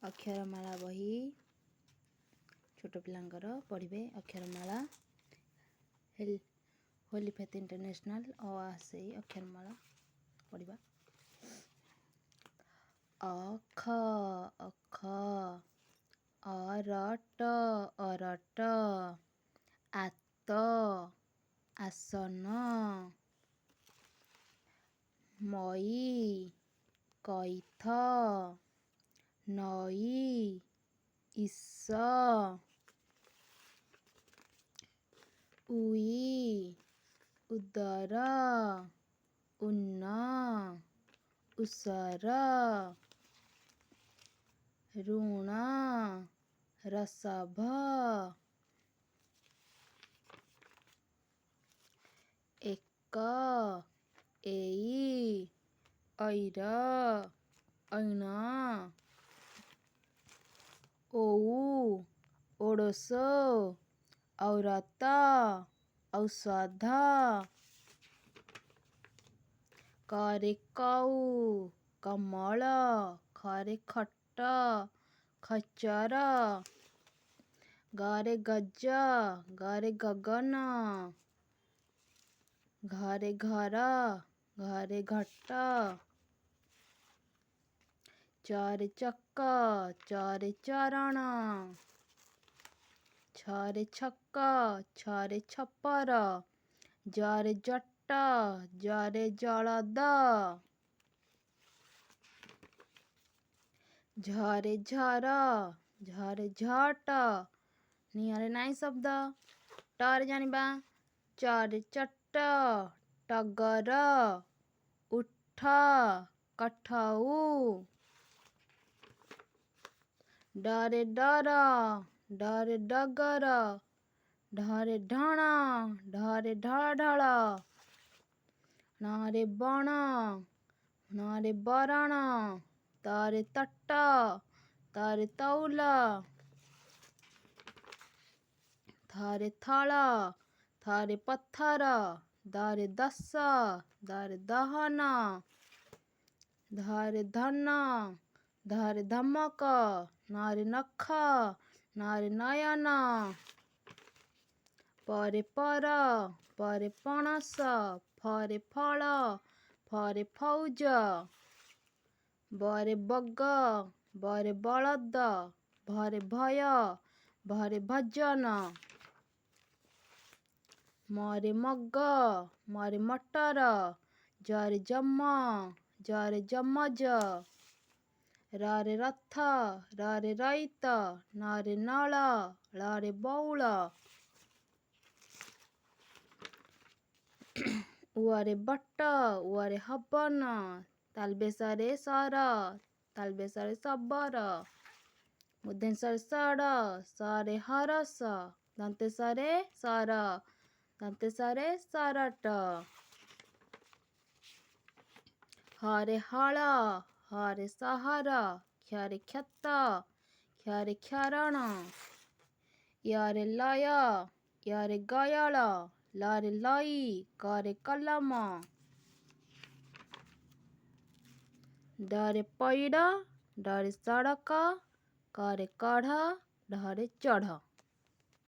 ଅକ୍ଷରମାଳା ବହି ଛୋଟ ପିଲାଙ୍କର ପଢ଼ିବେ। ଅକ୍ଷରମାଳା ହୋଲି ଫେଥ୍ ଇଣ୍ଟରନ୍ୟାସନାଲ୍ ସେଇ ଅକ୍ଷରମାଳା ପଢ଼ିବା। ଅଖ ଅରଟ ଆତ ଆସନ ମଇ କଇଥ ନଈ ଇସ ଉଇ ଉଦର ଉନ୍ନ ଉସର ଋଣ ରସଭ ଏକ ଏଇ ଐର ଐଣ ଓଉ ଓଡ଼ଶ ଔରତ ଔଷଧ କରେ କଉ କମଳ ଖରେ ଖଟ ଖଚର ଗରେ ଗଜ ଗରେ ଗଗନ ଘରେ ଘର ଘରେ ଘଟ ଚରେ ଚକ ଚରେ ଚରଣ ଛରେ ଛକ ଛରେ ଛପର ଜରେ ଜଟ ଜରେ ଜଳଦ ଝରେ ଝର ଝରେ ଝଟ ନିହରେ ନାଇଁ ଶବ୍ଦ ଟରେ ଜାଣିବା ଚରେ ଚଟ ଟଗର ଉଠ କଠଉ ଡରେ ଡର ଡରେ ଡଗର ଢରେ ଢଣ ଢରେ ଢଳ ଢଳ ଣରେ ବଣ ଣରେ ବରଣ ତରେ ତଟ ତରେ ତଉଲ ଥରେ ଥଳ ଥରେ ପଥର ದರೆ ଦଶ ದರೆ ଦହନ ଧରେ ଧନ ଧରେ ଧମକ ନରେ ନଖ ନରେ ନୟନ ପରେ ପର ପରେ ପଣସ ଫରେ ଫଳ ଫରେ ଫୌଜ ବରେ ବଗ ବରେ ବଳଦ ଭରେ ଭୟ ଭରେ ଭଜନ ମରେ ମଗ ମରେ ମଟର ଜରେ ଯମ ଜରେ ଯମଜ ରରେ ରଥ ରରେ ରଇତ ନରେ ନଳ ଳରେ ବଉଳ ଉଆରେ ବଟ ଉଆରେ ହବନ ତାଲବେଶରେ ସର ତାଲବେଶରେ ଶବର ମୁଧେଶରେ ସଡ଼ ସରେ ହରସ ଦନ୍ତେଶରେ ସର ଦନ୍ତେଶରେ ସରଟ ହରେ ହଳ ହରେ ସହର କ୍ଷରେ କ୍ଷତ କ୍ଷରେ କ୍ଷରଣ ୟରେ ଲୟ ୟରେ ଗୟଳ ଲରେ ଲଇ କରେ କଲମ ଡରେ ପଇଡ଼ ଡରେ ସଡ଼କ କରେ କଢ଼ ଢରେ ଚଢ଼।